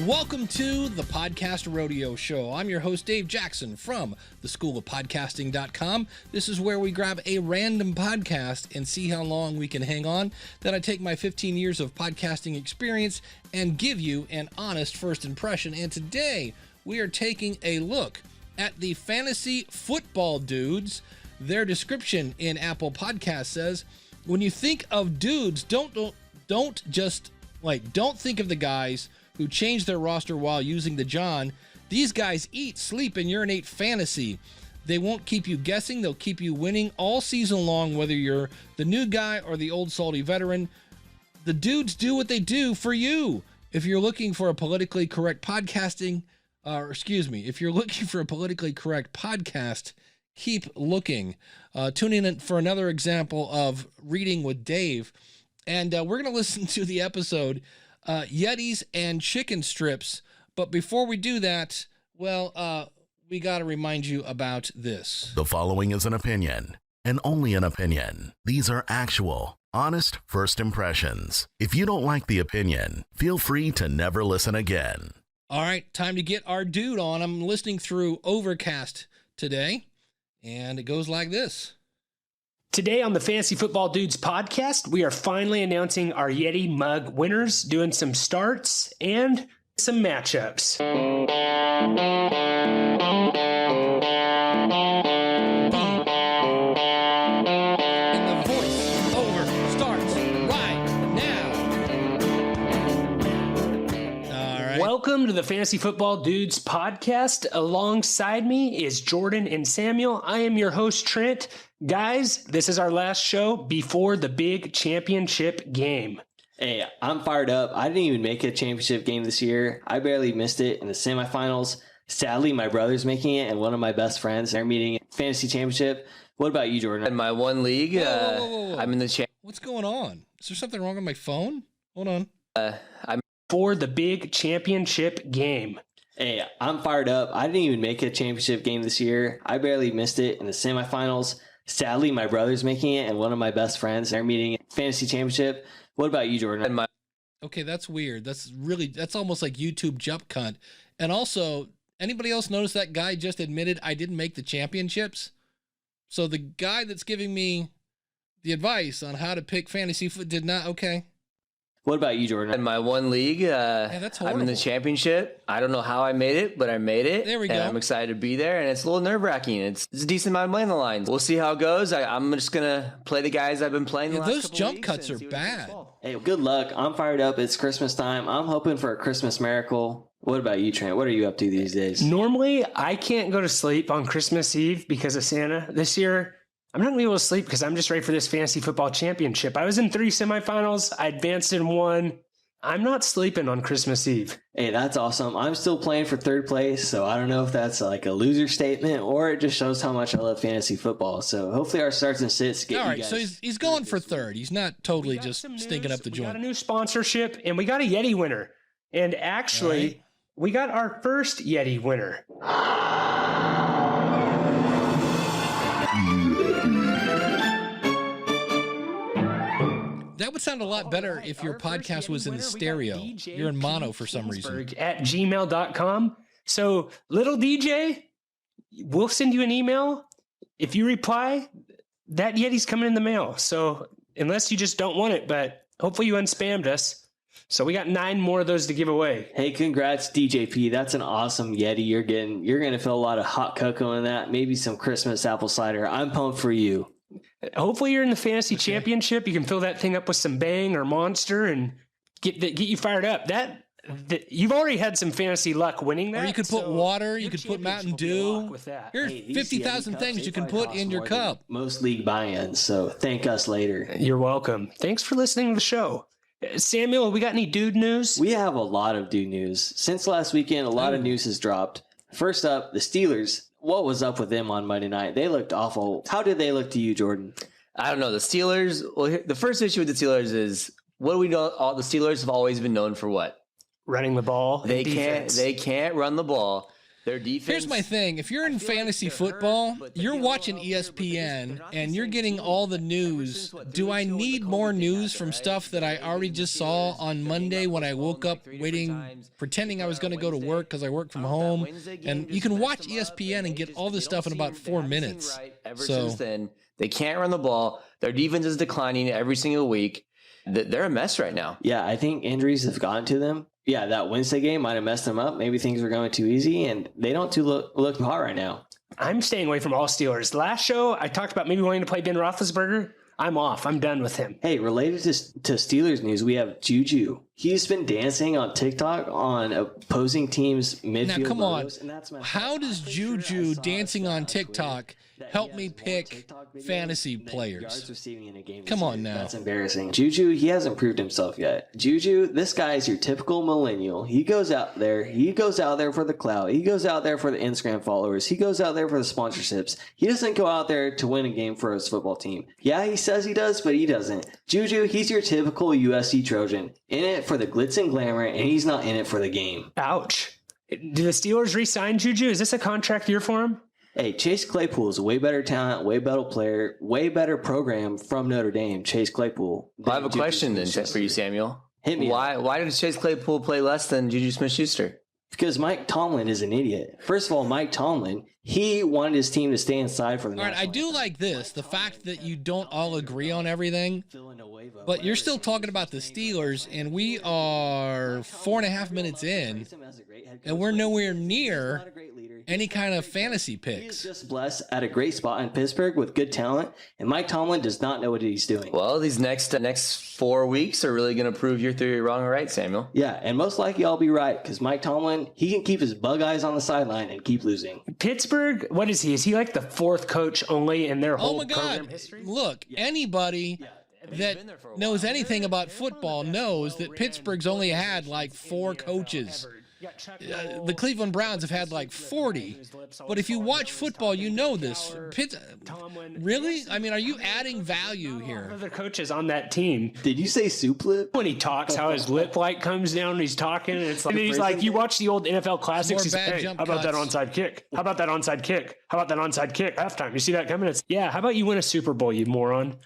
Welcome to the Podcast Rodeo Show. I'm your host, Dave Jackson from theschoolofpodcasting.com. This is where we grab a random podcast and see how long we can hang on. Then I take my 15 years of podcasting experience and give you an honest first impression. And today we are taking a look at the fantasy football dudes. Their description in Apple Podcasts says, when you think of dudes, don't think of the guys who change their roster while using the John. These guys eat, sleep, and urinate fantasy. They won't keep you guessing. They'll keep you winning all season long, whether you're the new guy or the old salty veteran. The dudes do what they do for you. If you're looking for a politically correct if you're looking for a politically correct podcast, keep looking. Tune in for another example of Reading with Dave. And we're going to listen to the episode Yetis and chicken strips. But before we do that, we got to remind you about this. The following is an opinion, and only an opinion. These are actual, honest first impressions. If you don't like the opinion, feel free to never listen again. All right, time to get our dude on. I'm listening through Overcast today, and it goes like this. Today on the Fantasy Football Dudes podcast, we are finally announcing our Yeti mug winners, doing some starts and some matchups. And the voice over starts right now. All right. Welcome to the Fantasy Football Dudes podcast. Alongside me is Jordan and Samuel. I am your host, Trent. Guys, this is our last show before the big championship game. Hey, I'm fired up. I didn't even make a championship game this year. I barely missed it in the semifinals. Sadly, my brother's making it, and one of my best friends, they're meeting fantasy championship. What about you, Jordan? In my one league, Whoa. I'm in the What's going on? Is there something wrong with my phone? Hold on. I'm For the big championship game. Hey, I'm fired up. I didn't even make a championship game this year. I barely missed it in the semifinals. Sadly, my brother's making it, and one of my best friends, they're meeting fantasy championship. What about you, Jordan? Okay, that's weird. That's almost like YouTube jump cunt. And also, anybody else notice that guy just admitted I didn't make the championships? So the guy that's giving me the advice on how to pick fantasy foot did not. Okay. What about you, Jordan? in my one league. That's I'm in horrible. the championship. I don't know how I made it, but I made it. There we and go. I'm excited to be there, and it's a little nerve-wracking. It's a decent amount of money on the line. We'll see how it goes. I'm just going to play the guys I've been playing the last Those couple jump weeks cuts and are see what happens bad. this fall. Hey, good luck. I'm fired up. It's Christmas time. I'm hoping for a Christmas miracle. What about you, Trent? What are you up to these days? Normally, I can't go to sleep on Christmas Eve because of Santa. This year, I'm not going to be able to sleep because I'm just ready for this fantasy football championship. I was in 3 semifinals. I advanced in 1. I'm not sleeping on Christmas Eve. Hey, that's awesome. I'm still playing for third place, so I don't know if that's like a loser statement or it just shows how much I love fantasy football. So hopefully our starts and sits get All you right, guys. so he's going for third. He's not totally We got just some stinking news. up the We got a joint. new sponsorship, and we got a Yeti winner. And actually, All right. we got our first Yeti winner. That would sound a lot better if your Our first podcast Yeti was in winner, we got stereo. DJ You're in mono Pete for some reason. Kingsburg at gmail.com. So, little DJ, we'll send you an email. If you reply, that Yeti's coming in the mail. So, unless you just don't want it, but hopefully you unspammed us. So, we got 9 more of those to give away. Hey, congrats, DJP. That's an awesome Yeti you're getting. You're going to feel a lot of hot cocoa in that, maybe some Christmas apple cider. I'm pumped for you. Hopefully you're in the fantasy championship. You can fill that thing up with some Bang or Monster and get you fired up. You've already had some fantasy luck winning that. Or you could put so water, you your could put Mountain championship will be a Dew. lock with that. Here's Hey, these 50,000 Yeti things cups, you they can probably put cost in your more than cup. Most league buy-ins, so thank us later. You're welcome. Thanks for listening to the show. Samuel, we got any dude news? We have a lot of dude news. Since last weekend, a lot of news has dropped. First up, the Steelers. What was up with them on Monday night? They looked awful. How did they look to you, Jordan? I don't know. The Steelers, the first issue with the Steelers is, what do we know? The Steelers have always been known for what? Running the ball. They defense. can't run the ball. Their defense. Here's my thing. If you're in fantasy football, you're watching ESPN and you're getting all the news. Do I need more news from stuff that I already just saw on Monday when I woke up pretending I was going to go to work because I work from home? And you can watch ESPN and get all this stuff in about 4 minutes. Ever since then, they can't run the ball. Their defense is declining every single week. They're a mess right now. Yeah, I think injuries have gotten to them. Yeah, that Wednesday game might have messed them up. Maybe things were going too easy, and they don't look hot right now. I'm staying away from all Steelers. Last show, I talked about maybe wanting to play Ben Roethlisberger. I'm off. I'm done with him. Hey, related to Steelers news, we have Juju. He's been dancing on TikTok on opposing teams' midfield. Now, come logos, on. How does Juju dancing on TikTok help me pick fantasy players? Come on now. That's embarrassing. Juju, he hasn't proved himself yet. Juju, this guy is your typical millennial. He goes out there for the clout. He goes out there for the Instagram followers. He goes out there for the sponsorships. He doesn't go out there to win a game for his football team. Yeah, he says he does, but he doesn't. Juju, he's your typical USC Trojan. In it for the glitz and glamour, and he's not in it for the game. Ouch. Do the Steelers re-sign Juju? Is this a contract year for him? Hey, Chase Claypool is a way better talent, way better player, way better program from Notre Dame. Chase Claypool. I have a question then for you, Samuel. Hit me. Why did Chase Claypool play less than Juju Smith-Schuster? Because Mike Tomlin is an idiot. First of all, Mike Tomlin, he wanted his team to stay inside for the All right, I do like this, the fact that you don't all agree on everything, but you're still talking about the Steelers, and we are 4.5 minutes in, and we're nowhere near any kind of fantasy picks. He's just blessed at a great spot in Pittsburgh with good talent, and Mike Tomlin does not know what he's doing. Well, these next 4 weeks are really going to prove your theory wrong or right, Samuel. Yeah, and most likely I'll be right, because Mike Tomlin, he can keep his bug eyes on the sideline and keep losing. Pittsburgh, what is he? Is he like the fourth coach only in their whole program history? Look, anybody that knows anything about football knows that Pittsburgh's only had like 4 coaches. The Cleveland Browns have had like 40, but if you watch football, you know this. Really? I mean, are you adding value here? Other coaches on that team. Did you say soup lip? When he talks, how his lip like comes down and he's talking, and it's like, and then he's like, you watch the old NFL classics. He's like, hey, how about that onside kick? How about that onside kick? How about that onside kick? Halftime. You see that coming? It's, yeah. How about you win a Super Bowl, you moron?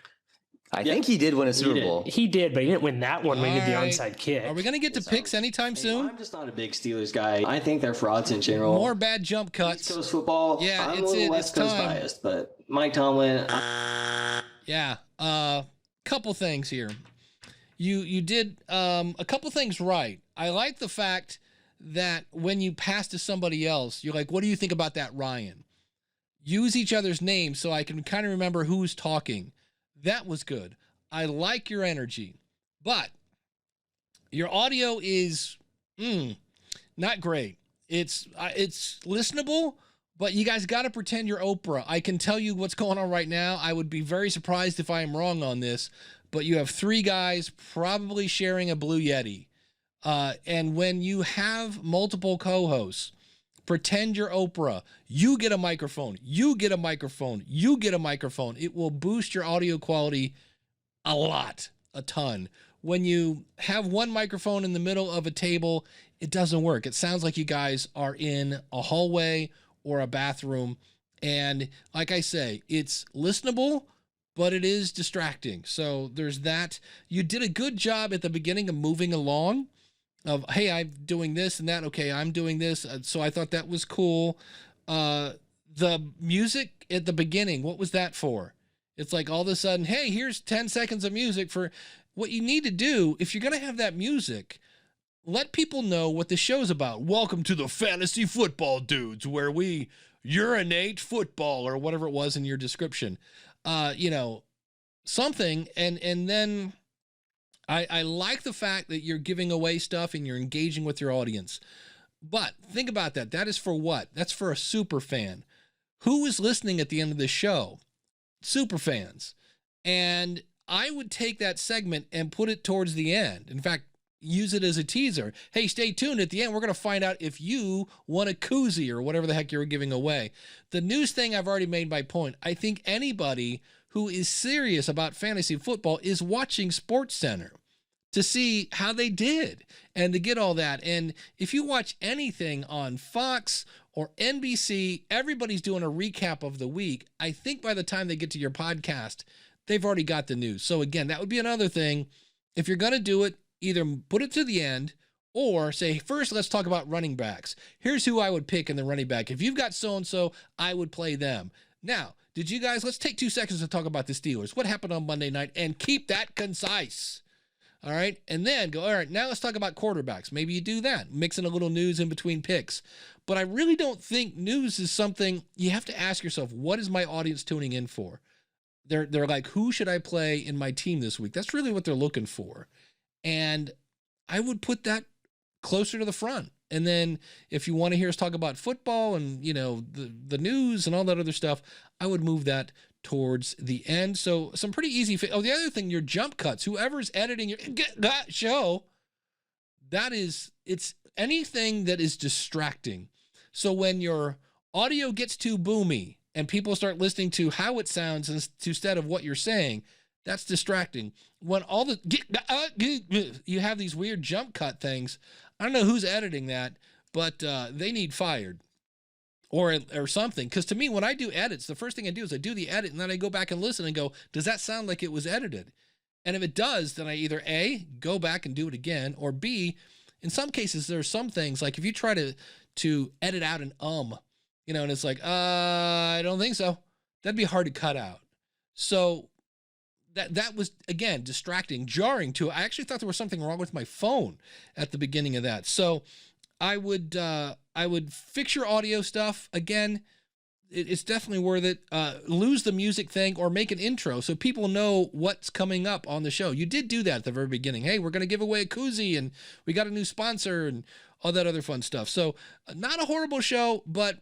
I think he did win a Super Bowl. He did, but he didn't win that one when he did the onside kick. Are we going to get to picks anytime soon? I'm just not a big Steelers guy. I think they're frauds in general. More bad jump cuts. East Coast football. Yeah, I'm a little West Coast biased, but Mike Tomlin. Yeah. Couple things here. You did a couple things right. I like the fact that when you pass to somebody else, you're like, what do you think about that, Ryan? Use each other's names so I can kind of remember who's talking. That was good. I like your energy, but your audio is not great. It's listenable, but you guys got to pretend you're Oprah. I can tell you what's going on right now. I would be very surprised if I am wrong on this, but you have 3 guys probably sharing a Blue Yeti. And when you have multiple co-hosts, pretend you're Oprah. You get a microphone. You get a microphone. You get a microphone. It will boost your audio quality a lot, a ton. When you have one microphone in the middle of a table, it doesn't work. It sounds like you guys are in a hallway or a bathroom. And like I say, it's listenable, but it is distracting. So there's that. You did a good job at the beginning of moving along. Of, hey, I'm doing this and that. Okay, I'm doing this. So I thought that was cool. The music at the beginning, what was that for? It's like all of a sudden, hey, here's 10 seconds of music for what you need to do. If you're going to have that music, let people know what the show's about. Welcome to the Fantasy Football Dudes, where we urinate football, or whatever it was in your description. Something. And then I like the fact that you're giving away stuff and you're engaging with your audience. But think about that. That is for what? That's for a super fan. Who is listening at the end of the show? Super fans. And I would take that segment and put it towards the end. In fact, use it as a teaser. Hey, stay tuned. At the end, we're going to find out if you won a koozie or whatever the heck you were giving away. The news thing, I've already made my point. I think anybody who is serious about fantasy football is watching SportsCenter. to see how they did and to get all that. And if you watch anything on Fox or NBC, everybody's doing a recap of the week. I think by the time they get to your podcast, they've already got the news. So again, that would be another thing. If you're going to do it, either put it to the end or say, first, let's talk about running backs. Here's who I would pick in the running back. If you've got so-and-so, I would play them. Now, did you guys, let's take 2 seconds to talk about the Steelers. What happened on Monday night? And keep that concise. All right. And then go, all right, now let's talk about quarterbacks. Maybe you do that, mixing a little news in between picks. But I really don't think news is something you have to ask yourself, what is my audience tuning in for? They're like, who should I play in my team this week? That's really what they're looking for. And I would put that closer to the front. And then if you want to hear us talk about football and, you know, the news and all that other stuff, I would move that towards the end. So some pretty easy. Oh, the other thing, your jump cuts, whoever's editing your that show, it's anything that is distracting. So when your audio gets too boomy and people start listening to how it sounds instead of what you're saying, that's distracting. When all you have these weird jump cut things, I don't know who's editing that, but they need fired or something. Because to me, when I do edits, the first thing I do is I do the edit and then I go back and listen and go, does that sound like it was edited? And if it does, then I either A, go back and do it again, or B, in some cases, there's some things like if you try to edit out an you know, and it's like, I don't think so. That'd be hard to cut out. So that was, again, distracting, jarring too. I actually thought there was something wrong with my phone at the beginning of that. So I would fix your audio stuff. Again, it's definitely worth it. Lose the music thing or make an intro so people know what's coming up on the show. You did do that at the very beginning. Hey, we're going to give away a koozie and we got a new sponsor and all that other fun stuff. So not a horrible show, but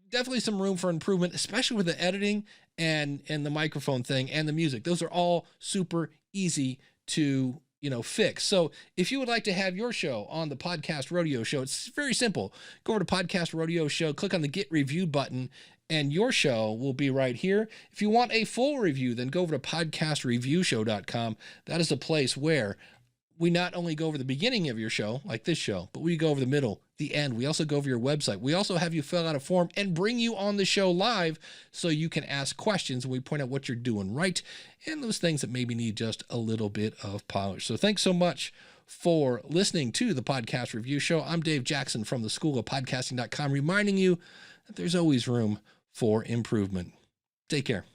definitely some room for improvement, especially with the editing and the microphone thing and the music. Those are all super easy to, you know, fix. So if you would like to have your show on the Podcast Rodeo Show, it's very simple. Go over to Podcast Rodeo Show, click on the Get Review button, and your show will be right here. If you want a full review, then go over to podcastreviewshow.com. That is a place where we not only go over the beginning of your show, like this show, but we go over the middle, the end. We also go over your website. We also have you fill out a form and bring you on the show live so you can ask questions and we point out what you're doing right and those things that maybe need just a little bit of polish. So thanks so much for listening to the Podcast Review Show. I'm Dave Jackson from the School of Podcasting.com, reminding you that there's always room for improvement. Take care.